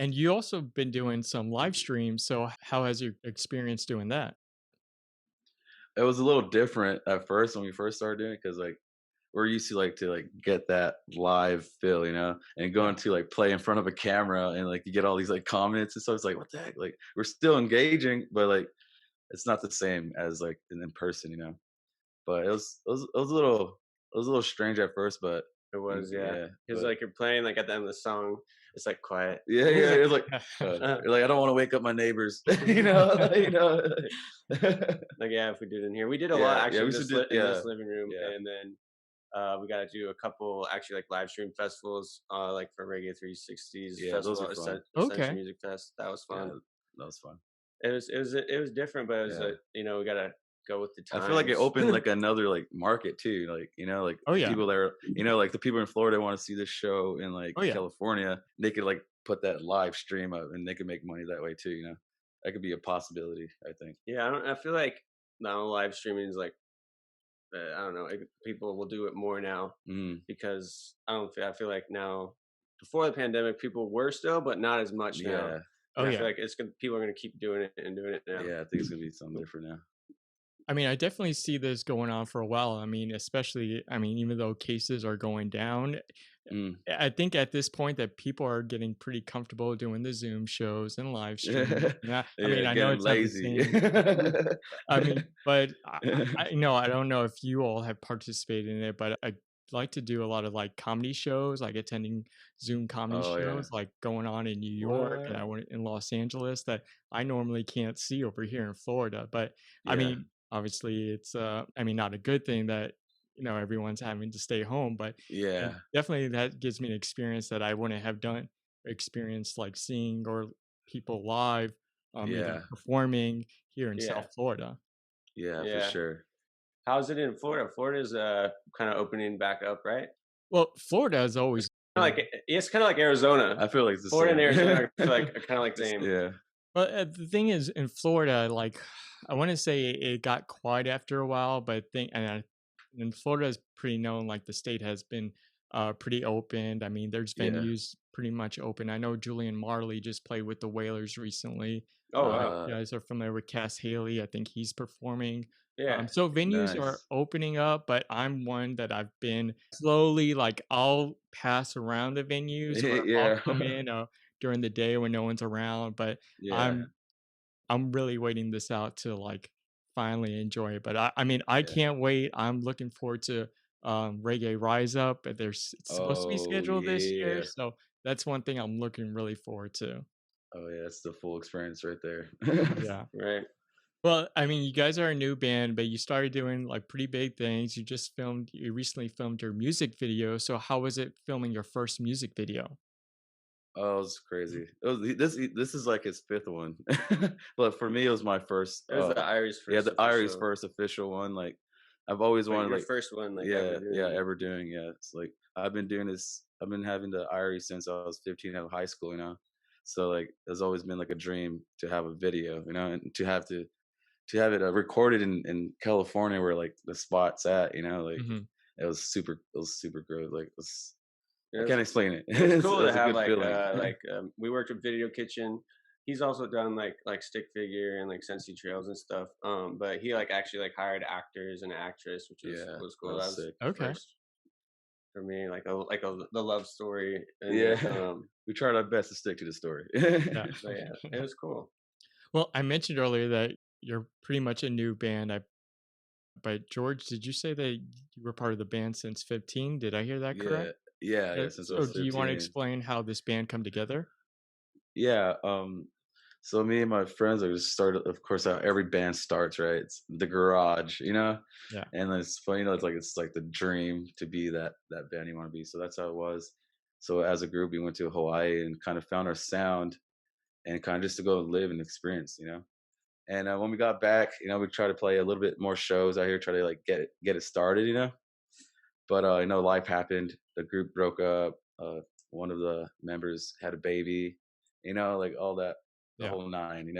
And you also been doing some live streams, so how has your experience doing that? It was a little different at first when we first started doing it because like we're used to like get that live feel, and Yeah. going to like play in front of a camera and like you get all these like comments and stuff. It's like what the heck? Like we're still engaging, but like it's not the same as like in person. But it was a little strange at first, but It was, yeah. yeah, Because but like you're playing like at the end of the song, it's like quiet. yeah, He's yeah. like, It's like uh, like I don't want to wake up my neighbors, like yeah, if we did it in here, we did a lot Yeah, yeah. actually We in should this do. in Yeah, this living room, yeah, and then we got to do a couple actually like live stream festivals, like for Reggae 360s yeah. Those festival, are fun. Essential Okay. Music Fest. That was Yeah, fun. that was fun. It was different, but it was Yeah. we gotta go with the I feel like it times. opened like another like market too. Like, like Oh, the yeah. people that are, like the people in Florida want to see this show in like Oh, yeah. California, they could like put that live stream up and they could make money that way too. That could be a possibility, I think. Yeah, I feel like now live streaming is like I don't know, people will do it more now Mm, because I feel like now before the pandemic people were still, but not as much now. yeah. Oh, And I yeah. feel like people are gonna keep doing it and doing it now. Yeah. I think it's gonna be something different now. I mean, I definitely see this going on for a while. I mean, especially, I mean, even though cases are going down, Mm. I think at this point that people are getting pretty comfortable doing the Zoom shows and live streams. Yeah, Yeah, I mean, yeah, I know getting it's not the lazy. same. I mean, but I know I don't know if you all have participated in it, but I like to do a lot of like comedy shows, like attending Zoom comedy Oh yeah. shows, like going on in New York and What? I went in Los Angeles that I normally can't see over here in Florida. But I Yeah. mean, obviously, it's I mean, not a good thing that everyone's having to stay home, but Yeah. definitely that gives me an experience that I wouldn't have done experienced like seeing or people live, even Yeah. performing here in South Yeah, Florida. Yeah, for yeah. sure. How's it in Florida? Florida's kind of opening back up, right? Well, Florida has It's always kind of been. like it's kind of like Arizona. I feel like it's the Florida and Arizona same. are like kind of like the same. Yeah. Well, the thing is, in Florida, like I want to say it got quiet after a while, but and Florida is pretty known. Like the state has been pretty open. I mean, there's Yeah. venues pretty much open. I know Julian Marley just played with the Whalers recently. Oh If wow, you Uh, guys are familiar with Cass Haley, I think he's performing. yeah, So venues are nice. opening up, but I'm one that I've been slowly like I'll pass around the venues or I'll Yeah. come in during the day when no one's around, but Yeah. I'm I'm really waiting this out to like finally enjoy it. But I mean, I Yeah. can't wait. I'm looking forward to Reggae Rise Up. It's supposed to be Oh, scheduled this year, yeah. so that's one thing I'm looking really forward to. Oh, yeah, it's the full experience right there. Yeah. right. Well, I mean, you guys are a new band, but you started doing like pretty big things. You recently filmed your music video. So how was it filming your first music video? Oh, it's crazy. This is like his 5th one. But for me, it was my first, It was the Irish yeah, first the Irie's official, first official one, like, I've always but wanted, your like first one like ever yeah, yeah, doing. ever doing, yeah. It's like, I've been having the Irie since I was 15 out of high school. So, like, there's always been, like, a dream to have a video, and to have it, recorded in California where, like, the spot's at, like, Hmm. it was super good, like, It I was can't explain it. it was It cool to was a have good feeling. we worked with Video Kitchen. He's also done like stick figure and like Sensi Trails and stuff. But he like actually like hired actors and an actress, which Yeah, was that cool. That was was sick. the Okay. first for me, like a the love story, and then Yeah, we tried our best to stick to the story. Yeah. but yeah, it was cool. Well, I mentioned earlier that you're pretty much a new band. But George, did you say that you were part of the band since 15? Did I hear that correct? Yeah, yeah, yeah, since I So was do you want to 15. explain how this band come together? Yeah, so me and my friends are just started, of course, how every band starts, right? It's the garage. Yeah. And it's funny, it's like the dream to be that band you want to be. So that's how it was. So as a group, we went to Hawaii and kind of found our sound and kind of just to go live and experience. And when we got back, we tried to play a little bit more shows out here, try to like get it started. But life happened. The group broke up. One of the members had a baby, like all that, the Yeah. whole nine.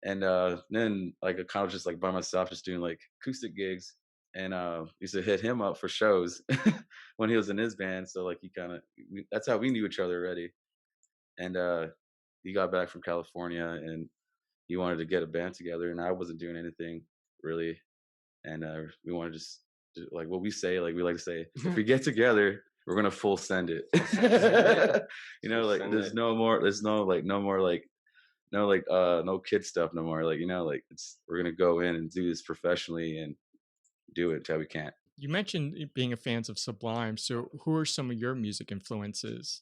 And then like I kind of just like by myself, just doing like acoustic gigs, and used to hit him up for shows when he was in his band. So like he kind of that's how we knew each other already. And he got back from California and he wanted to get a band together, and I wasn't doing anything really, and we wanted to just like what we say, like we like to say, if we get together, we're gonna full send it. You know, Full like send it. there's no like no more like no kid stuff no more. Like, you know, like we're gonna go in and do this professionally and do it till we can't. You mentioned being a fans of Sublime. So, who are some of your music influences?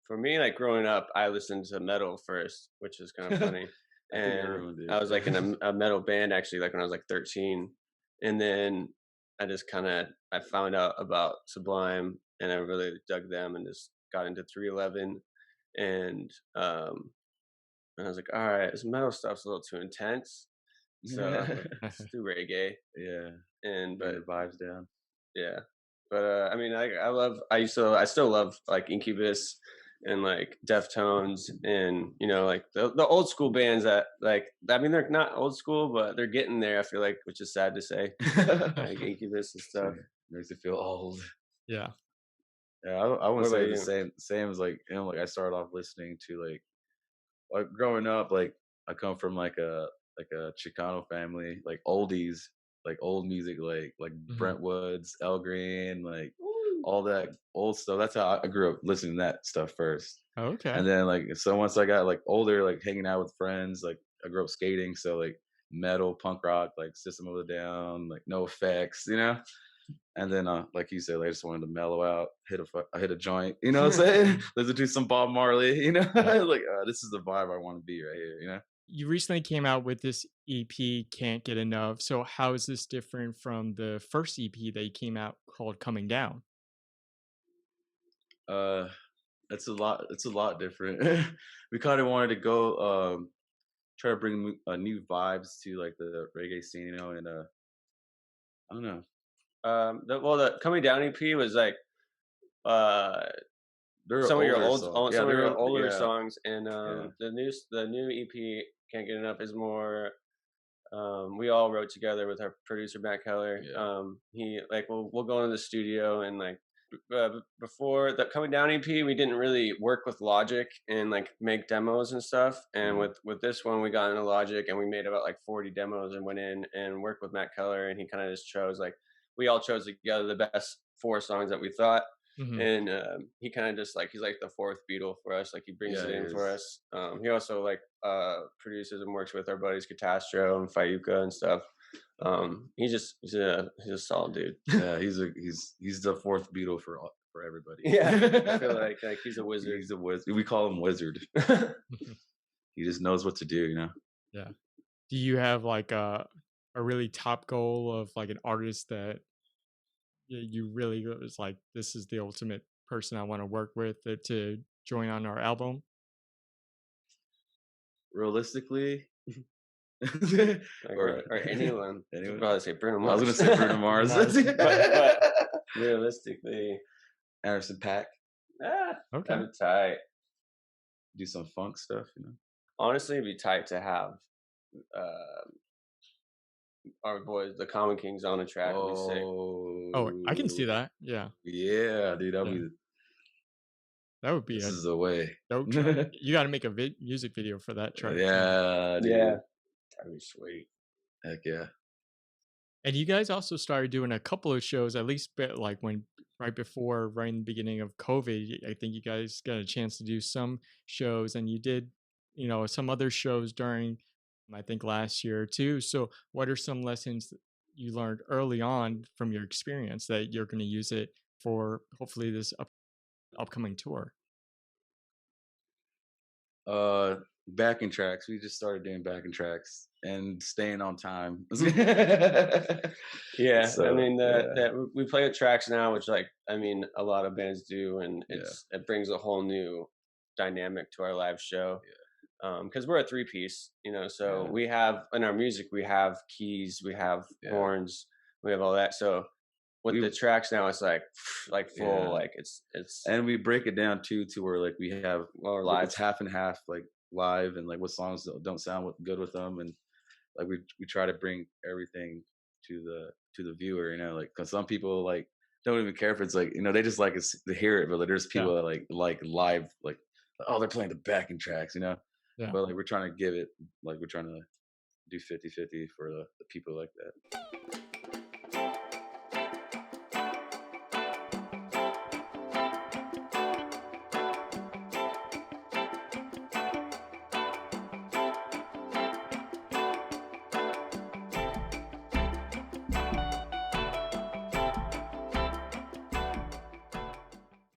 For me, like growing up, I listened to metal first, which is kind of funny. I think And everyone did. I was like in a metal band actually, like when I was like 13. And then I just kind of I found out about Sublime, and I really dug them, and just got into 311. And and I was like, all right, this metal stuff's a little too intense, so I was like, let's do reggae. Yeah, And bring but the vibes down. yeah, but I mean, I still love like Incubus and like Deftones, and you know, like the old school bands that like, I mean, they're not old school, but they're getting there. I feel like, which is sad to say, like Incubus and So, stuff. makes it feel old. Yeah. Yeah, I What wouldn't about say the you? same as like, you know, like I started off listening to like growing up, like I come from like a Chicano family, like oldies, like old music, like Mhm. Brentwoods, El Green, like all that old stuff. That's how I grew up listening to that stuff first. Okay. And then like so once I got like older, like hanging out with friends, like I grew up skating, so like metal, punk rock, like System of a Down, like No Effects, you know. And then, like you said, I just wanted to mellow out, I hit a joint, you know what I'm saying? Listen to some Bob Marley, you know? Yeah. Like, this is the vibe I want to be right here, you know? You recently came out with this EP, Can't Get Enough. So, how is this different from the first EP that you came out called Coming Down? Uh, it's a lot different. We kind of wanted to go, try to bring new vibes to like the reggae scene, you know? And I don't know. The Coming Down EP was like uh They're older songs. Yeah, some of your they're, older yeah, songs, and yeah, the new EP Can't Get Enough is more. We all wrote together with our producer Matt Keller. yeah. He like we'll go into the studio, and like before the Coming Down EP, we didn't really work with Logic and like make demos and stuff. And Mm, with this one, we got into Logic and we made about like 40 demos and went in and worked with Matt Keller, and he kind of just chose like, we all chose together the best four songs that we thought. Mhm. And he kind of just like, he's like the fourth Beatle for us. Like he brings yeah, it it in for is. us. He also like produces and works with our buddies Catastro and Fayuka and stuff. He's a solid dude. Yeah, he's the fourth Beatle for everybody. Yeah, I feel like he's a wizard. He's a wizard. We call him Wizard. Mhm. He just knows what to do, you know. Yeah. Do you have like a really top goal of like an artist that you really was like, this is the ultimate person I want to work with to join on our album? Realistically, Like, or or anyone. I was anyone. about to say Bruno I was Mars. gonna say Bruno Mars. Mars. But realistically, Anderson .Paak. Okay. that'd be tight. Do some funk stuff, you know. Honestly, it'd be tight to have uh, our boys, the Common Kings, on a track. Would be sick. Oh, I can see Oh, that. Yeah. yeah, dude. Yeah. That would be This a is the way. dope track. You got to make a music video for that track too. Yeah, dude. Yeah, that'd be sweet. Heck yeah. And you guys also started doing a couple of shows, at least like when right in the beginning of COVID. I think you guys got a chance to do some shows, and you did, some other shows during, I think last year too. So, what are some lessons that you learned early on from your experience that you're going to use it for hopefully this upcoming tour? Backing tracks. We just started doing backing tracks and staying on time. Yeah, I So mean yeah, that we play with tracks now, which like I mean a lot of bands do, and yeah, it brings a whole new dynamic to our live show. Because we're a three piece, you know, so yeah, we have in our music we have keys, we have yeah. horns, we have all that. So with We the tracks now, it's like full, yeah, like it's and we break it down too to where like we have well it's live. half and half, like live, and like what songs don't sound good with them, and like we try to bring everything to the viewer, you know, like because some people like don't even care if it's like, you know, they just like to hear it, but like, there's Yeah. people that like live, like oh, they're playing the backing tracks, you know. Yeah. But like we're trying to give it, like we're trying to do 50-50 for the people like that.